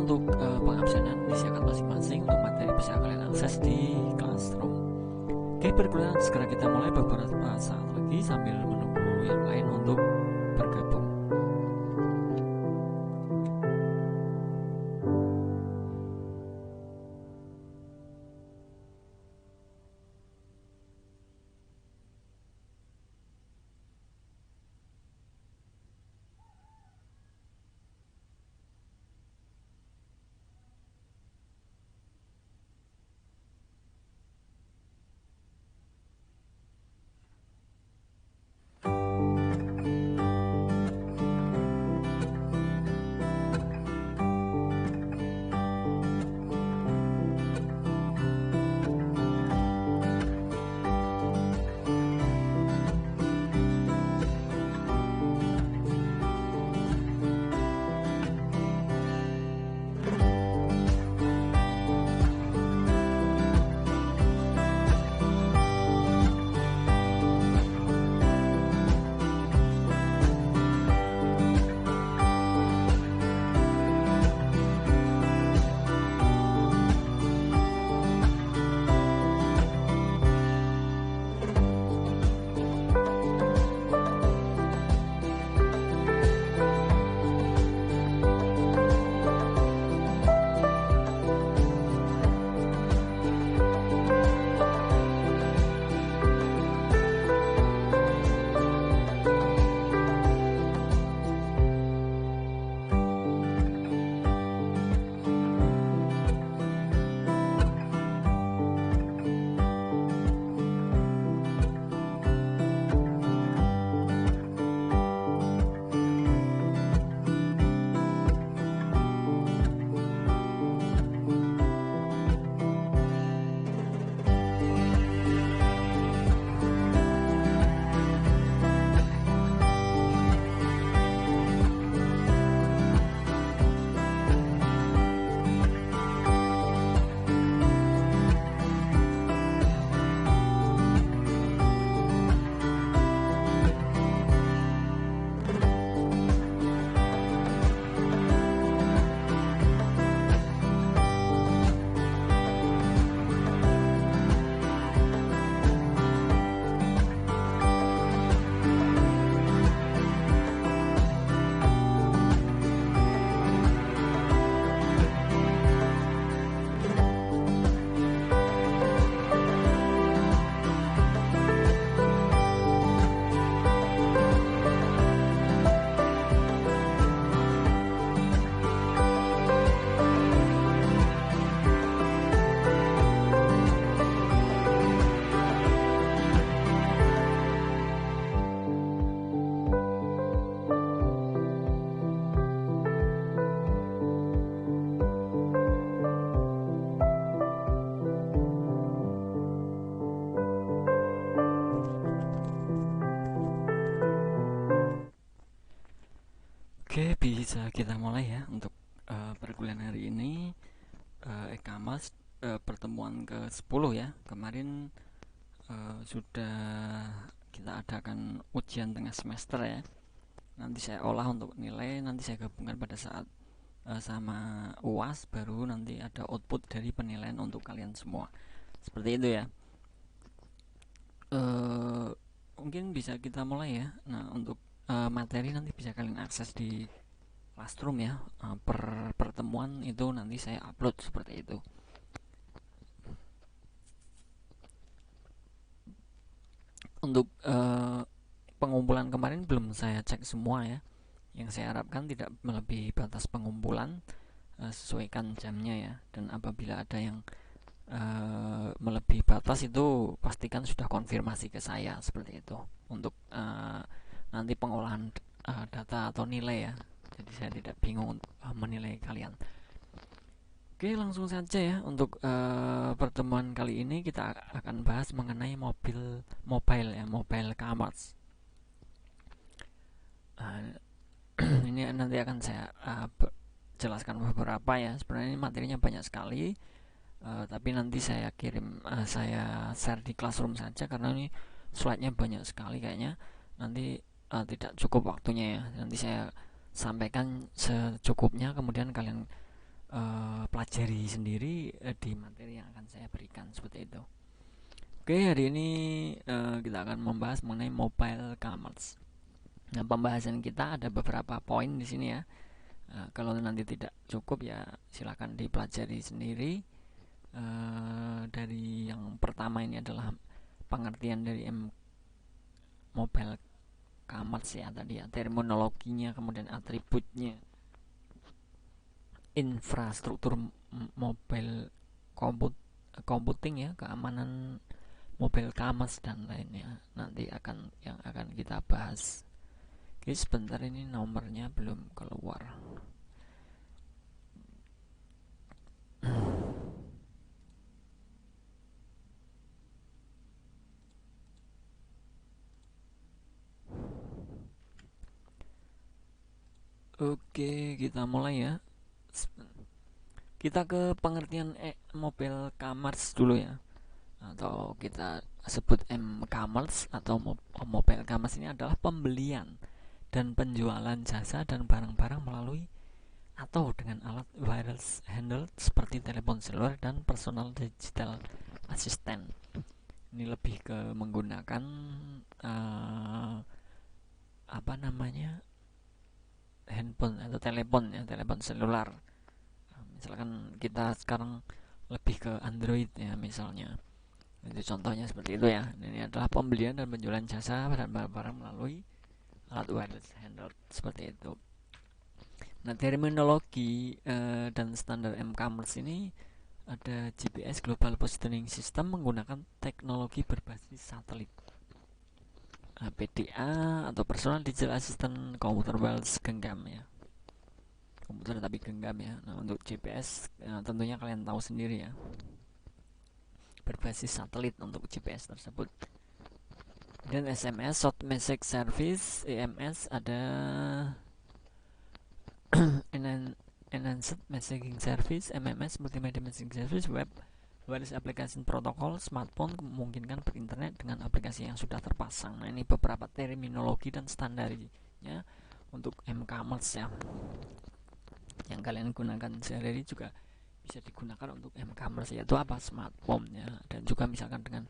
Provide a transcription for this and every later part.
untuk pengabsenan disiapkan masing-masing untuk materi bisa kalian akses di Classroom. Oke, perkuliahan segera kita mulai beberapa saat lagi sambil menunggu yang lain untuk bergabung. Oke, bisa kita mulai ya untuk perkuliahan hari ini. E-commerce pertemuan ke-10 ya. Kemarin sudah kita adakan ujian tengah semester ya. Nanti saya olah untuk nilai, nanti saya gabungkan pada saat sama UAS, baru nanti ada output dari penilaian untuk kalian semua. Seperti itu ya. Mungkin bisa kita mulai ya. Nah, untuk materi nanti bisa kalian akses di Classroom ya. Per pertemuan itu nanti saya upload seperti itu. Untuk pengumpulan kemarin belum saya cek semua ya. Yang saya harapkan tidak melebihi batas pengumpulan, sesuaikan jamnya ya. Dan apabila ada yang melebihi batas itu pastikan sudah konfirmasi ke saya seperti itu untuk nanti pengolahan data atau nilai ya, jadi saya tidak bingung untuk menilai kalian. Oke, langsung saja ya. Untuk pertemuan kali ini kita akan bahas mengenai mobile commerce. Ini nanti akan saya jelaskan beberapa ya. Sebenarnya ini materinya banyak sekali, tapi nanti saya saya share di Classroom saja karena ini slide-nya banyak sekali kayaknya. Nanti tidak cukup waktunya ya. Nanti saya sampaikan secukupnya, kemudian kalian pelajari sendiri di materi yang akan saya berikan seperti itu. Oke, hari ini kita akan membahas mengenai mobile commerce. Nah, pembahasan kita ada beberapa poin di sini ya. Kalau nanti tidak cukup ya silakan dipelajari sendiri. Dari yang pertama ini adalah pengertian dari mobile commerce ya tadi ya, terminologinya, kemudian atributnya, infrastruktur mobile computing ya, keamanan mobile commerce dan lainnya nanti yang akan kita bahas. Oke, sebentar, ini nomornya belum keluar. Oke, kita mulai ya. Kita ke pengertian mobile commerce dulu ya, atau kita sebut m-commerce atau mobile commerce. Ini adalah pembelian dan penjualan jasa dan barang-barang melalui atau dengan alat wireless handheld seperti telepon seluler dan personal digital assistant. Ini lebih ke menggunakan handphone atau telepon ya, telepon seluler. Misalkan kita sekarang lebih ke Android ya misalnya, itu contohnya seperti itu ya. Ini adalah pembelian dan penjualan jasa dan barang-barang melalui alat wireless handheld seperti itu. Nah, terminologi dan standar m-commerce ini ada GPS Global Positioning System menggunakan teknologi berbasis satelit, PDA atau Personal Digital Assistant Computer Wireless genggam ya, komputer tapi genggam ya. Nah, untuk GPS tentunya kalian tahu sendiri ya, berbasis satelit untuk GPS tersebut. Dan SMS, Short Message Service, EMS, ada Enhanced Messaging Service, MMS, Multimedia Messaging Service, Web Wireless Application Protocol, smartphone memungkinkan berinternet dengan aplikasi yang sudah terpasang. Nah, ini beberapa terminologi dan standarnya untuk m-commerce ya, yang kalian gunakan sehari-hari juga bisa digunakan untuk m-commerce, yaitu apa? Smartphone ya, dan juga misalkan dengan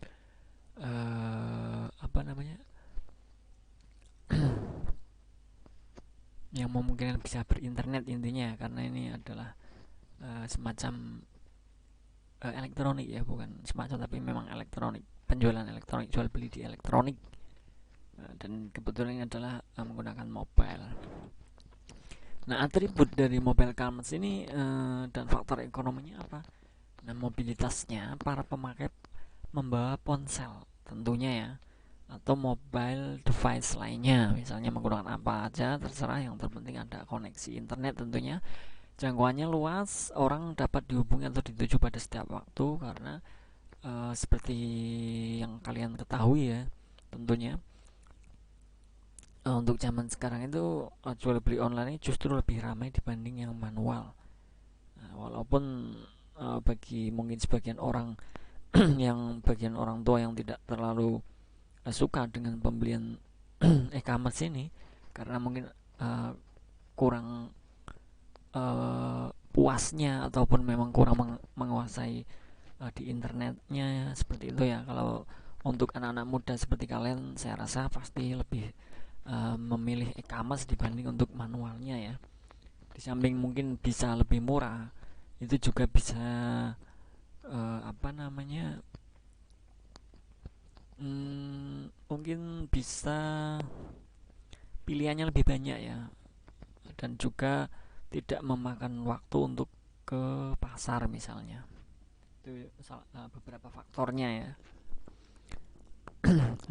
yang memungkinkan bisa berinternet intinya, karena ini adalah semacam elektronik ya, bukan semacam tapi memang elektronik, penjualan elektronik, jual beli di elektronik, dan kebetulan ini adalah menggunakan mobile. Nah, atribut dari mobile commerce ini dan faktor ekonominya apa? Nah, mobilitasnya, para pemakai membawa ponsel tentunya ya, atau mobile device lainnya, misalnya menggunakan apa aja terserah, yang terpenting ada koneksi internet tentunya. Jangkauannya luas, orang dapat dihubungi atau dituju pada setiap waktu, karena seperti yang kalian ketahui ya tentunya, untuk zaman sekarang itu jual beli online justru lebih ramai dibanding yang manual. Nah, walaupun bagi mungkin sebagian orang bagian orang tua yang tidak terlalu suka dengan pembelian e-commerce ini, karena mungkin kurang puasnya ataupun memang kurang menguasai di internetnya seperti itu ya. Kalau untuk anak-anak muda seperti kalian, saya rasa pasti lebih memilih e-commerce dibanding untuk manualnya ya. Di samping mungkin bisa lebih murah, itu juga bisa mungkin bisa pilihannya lebih banyak ya, dan juga tidak memakan waktu untuk ke pasar misalnya. Itu beberapa faktornya ya.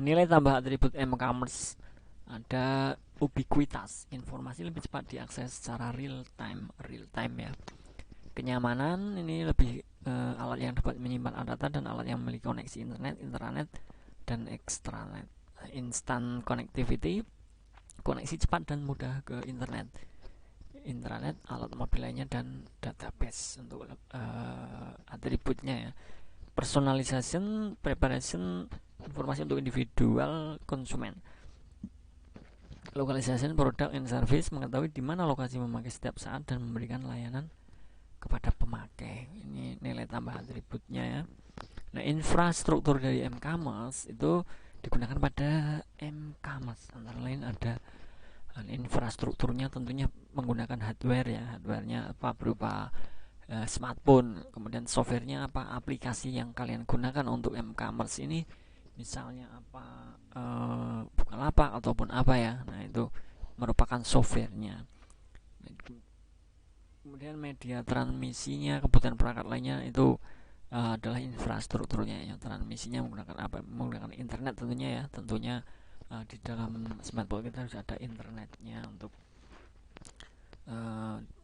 Nilai tambah atribut m-commerce, ada ubiquitas, informasi lebih cepat diakses secara real time ya. Kenyamanan, ini lebih alat yang dapat menyimpan data dan alat yang memiliki koneksi internet, intranet dan extranet. Instant connectivity, koneksi cepat dan mudah ke internet, intranet, alat mobil lainnya, dan database untuk atributnya ya. Personalization, preparation, informasi untuk individual konsumen. Localization, product and service, mengetahui di mana lokasi memakai setiap saat dan memberikan layanan kepada pemakai. Ini nilai tambah atributnya ya. Nah, infrastruktur dari m-commerce itu digunakan pada m-commerce, antara lain ada infrastrukturnya tentunya menggunakan hardware ya. Hardwarenya apa, berupa smartphone. Kemudian softwarenya apa, aplikasi yang kalian gunakan untuk m-commerce ini, misalnya apa, Bukalapak ataupun apa ya. Nah, itu merupakan softwarenya. Kemudian media transmisinya, kebutuhan perangkat lainnya itu adalah infrastrukturnya ya. Transmisinya menggunakan apa? Menggunakan internet tentunya ya. Tentunya di dalam smartphone kita harus ada internetnya untuk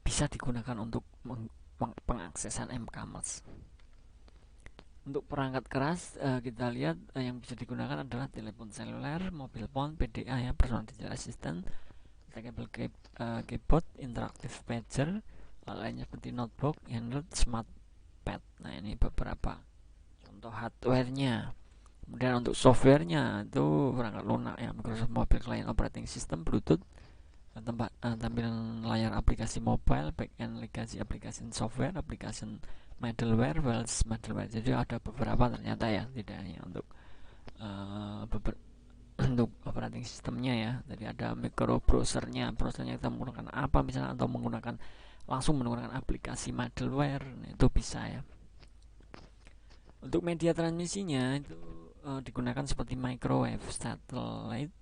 bisa digunakan untuk pengaksesan m-commerce. Untuk perangkat keras kita lihat yang bisa digunakan adalah telepon seluler, mobile phone, PDA ya, personal digital assistant, stackable keyboard, interactive pager, lainnya seperti notebook, handheld, smart pad. Nah, ini beberapa contoh hardwarenya. Kemudian untuk softwarenya itu perangkat lunak ya, Microsoft Mobile Client Operating System, Bluetooth, tampilan layar aplikasi mobile, backend legacy application software, application middleware, wireless middleware. Jadi ada beberapa ternyata ya, tidak hanya untuk untuk operating sistemnya ya. Jadi ada microprocessornya, processornya kita menggunakan apa misalnya, atau langsung menggunakan aplikasi middleware. Nah, itu bisa ya. Untuk media transmisinya itu digunakan seperti microwave, satellite,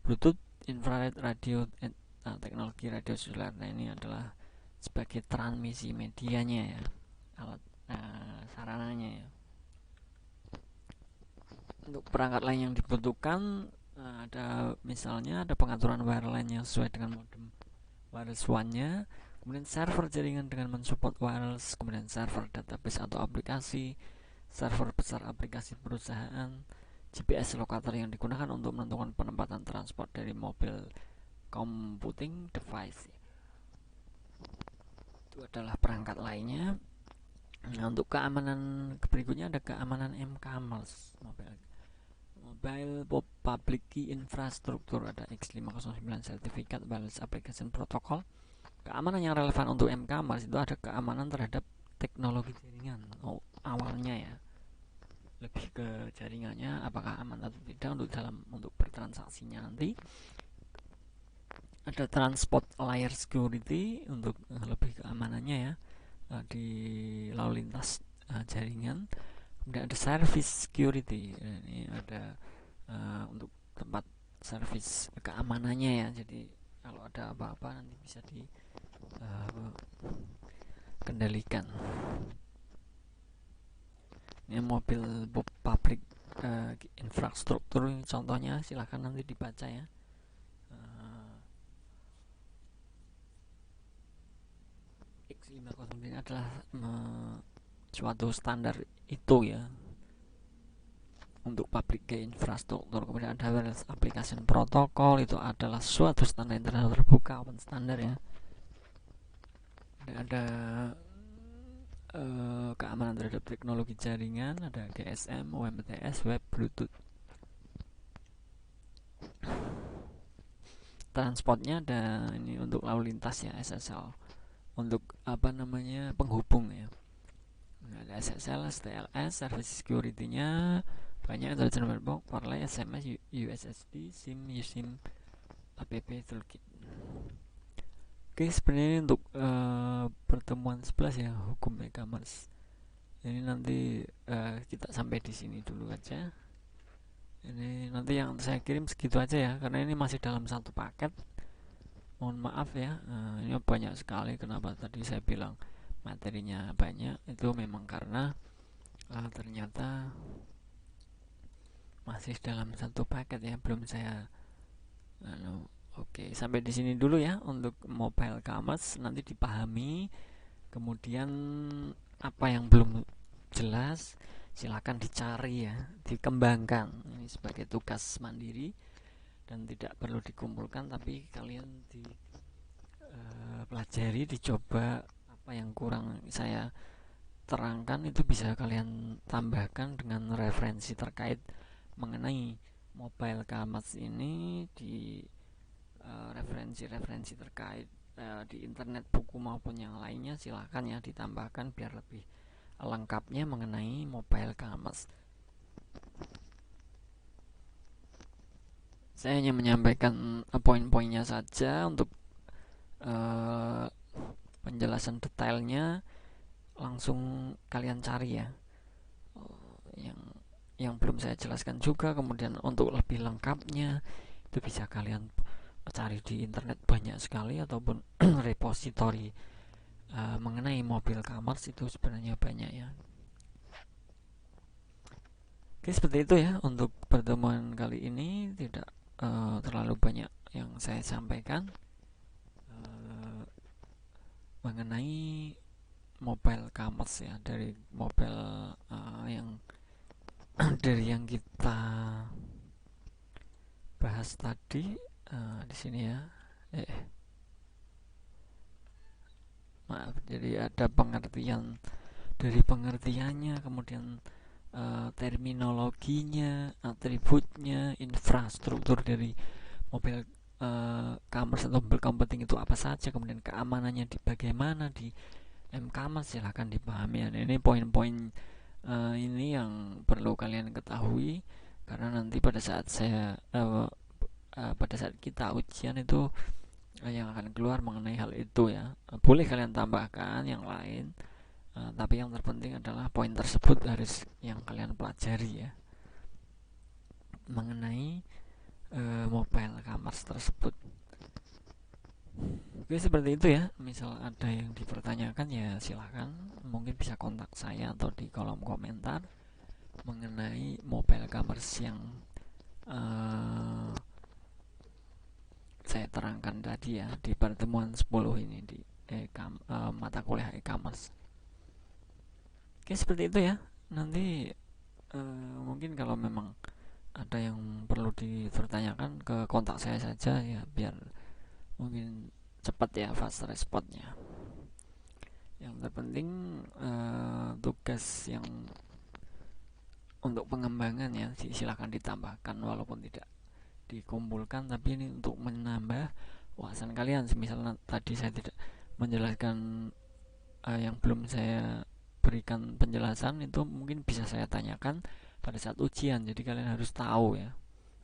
Bluetooth, infrared, radio, teknologi radio seluler. Nah, ini adalah sebagai transmisi medianya ya, alat sarananya ya. Untuk perangkat lain yang dibutuhkan ada misalnya ada pengaturan wireline yang sesuai dengan modem wireless one-nya, kemudian server jaringan dengan mensupport wireless, kemudian server database atau aplikasi, server besar aplikasi perusahaan, GPS locator yang digunakan untuk menentukan penempatan transport dari mobil computing device. Itu adalah perangkat lainnya. Nah, untuk keamanan berikutnya ada keamanan m-commerce mobile public key infrastructure, ada X509 sertifikat wireless application protocol. Keamanan yang relevan untuk m-commerce itu ada keamanan terhadap teknologi jaringan. Awalnya ya, lebih ke jaringannya apakah aman atau tidak untuk bertransaksinya. Nanti ada transport layer security untuk lebih keamanannya ya di lalu lintas jaringan. Kemudian ada service security, ini ada untuk tempat service keamanannya ya. Jadi kalau ada apa-apa nanti bisa dikendalikan. Ini mobil public infrastruktur contohnya, silahkan nanti dibaca ya. X509 ini adalah suatu standar itu ya untuk public key infrastruktur. Kemudian ada wireless application protocol, itu adalah suatu standar internasional terbuka, open standar ya. Ada keamanan terhadap teknologi jaringan, ada GSM, UMTS, web, Bluetooth. Transportnya ada ini untuk lalu lintas ya, SSL, untuk penghubung ya. Ada SSL, STLS, service security-nya banyak, intelligent mailbox, parlay, SMS, USSD, SIM, USIM, app toolkit. Oke, sebenarnya ini untuk pertemuan 11 ya, hukum e-commerce. Ini nanti kita sampai di sini dulu aja. Ini nanti yang saya kirim segitu aja ya, karena ini masih dalam satu paket. Mohon maaf ya, ini banyak sekali. Kenapa tadi saya bilang materinya banyak? Itu memang karena ternyata masih dalam satu paket ya, belum saya Oke, sampai di sini dulu ya untuk mobile commerce. Nanti dipahami, kemudian apa yang belum jelas silakan dicari ya, dikembangkan. Ini sebagai tugas mandiri dan tidak perlu dikumpulkan, tapi kalian pelajari, dicoba. Apa yang kurang saya terangkan itu bisa kalian tambahkan dengan referensi terkait mengenai mobile commerce ini di referensi-referensi terkait di internet buku maupun yang lainnya, silahkan ya ditambahkan biar lebih lengkapnya mengenai mobile commerce. Saya hanya menyampaikan poin-poinnya saja. Untuk penjelasan detailnya langsung kalian cari ya, yang belum saya jelaskan juga. Kemudian untuk lebih lengkapnya itu bisa kalian cari di internet, banyak sekali, ataupun repository mengenai mobile commerce itu sebenarnya banyak ya. Oke, seperti itu ya untuk pertemuan kali ini. Tidak terlalu banyak yang saya sampaikan mengenai mobile commerce ya, dari mobile yang dari yang kita bahas tadi di sini ya. Maaf, jadi ada pengertian, dari pengertiannya, kemudian terminologinya, atributnya, infrastruktur dari mobile commerce atau mobile computing itu apa saja, kemudian keamanannya di bagaimana di m-commerce, silahkan dipahami ya. Ini poin-poin ini yang perlu kalian ketahui, karena nanti pada saat pada saat kita ujian itu yang akan keluar mengenai hal itu ya. Boleh kalian tambahkan yang lain, tapi yang terpenting adalah poin tersebut harus yang kalian pelajari ya, mengenai mobile commerce tersebut. Oke, seperti itu ya. Misal ada yang dipertanyakan ya silahkan, mungkin bisa kontak saya atau di kolom komentar mengenai mobile commerce yang saya terangkan tadi ya di pertemuan 10 ini di mata kuliah e-commerce. Oke, seperti itu ya. Nanti mungkin kalau memang ada yang perlu dipertanyakan, ke kontak saya saja ya, biar mungkin cepat ya fast responnya. Yang terpenting tugas yang untuk pengembangan ya silahkan ditambahkan, walaupun tidak dikumpulkan, tapi ini untuk menambah wawasan kalian. Misalnya tadi saya tidak menjelaskan yang belum saya berikan penjelasan, itu mungkin bisa saya tanyakan pada saat ujian, jadi kalian harus tahu ya.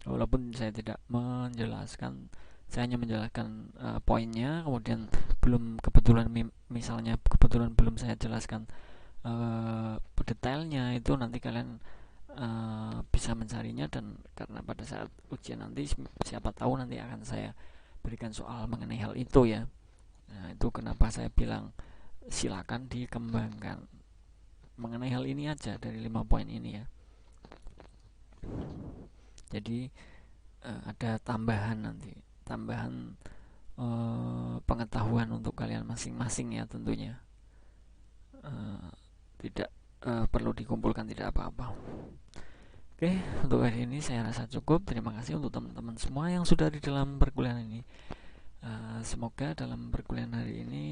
Walaupun saya tidak menjelaskan, saya hanya menjelaskan poinnya, kemudian belum kebetulan misalnya kebetulan belum saya jelaskan detailnya, itu nanti kalian bisa mencarinya, dan karena pada saat ujian nanti siapa tahu nanti akan saya berikan soal mengenai hal itu ya. Nah, itu kenapa saya bilang silakan dikembangkan mengenai hal ini aja dari 5 poin ini ya. Jadi ada tambahan nanti, tambahan pengetahuan untuk kalian masing-masing ya tentunya. Tidak perlu dikumpulkan, tidak apa-apa. Oke, untuk hari ini saya rasa cukup. Terima kasih untuk teman-teman semua yang sudah di dalam perkuliahan ini. Semoga dalam perkuliahan hari ini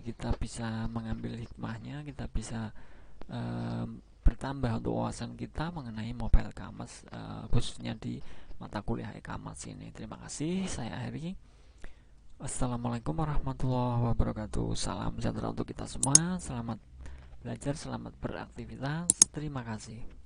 kita bisa mengambil hikmahnya, kita bisa bertambah untuk wawasan kita mengenai mobile commerce, khususnya di mata kuliah e-commerce ini. Terima kasih, saya akhiri. Assalamualaikum warahmatullahi wabarakatuh. Salam sejahtera untuk kita semua. Selamat belajar, selamat beraktivitas. Terima kasih.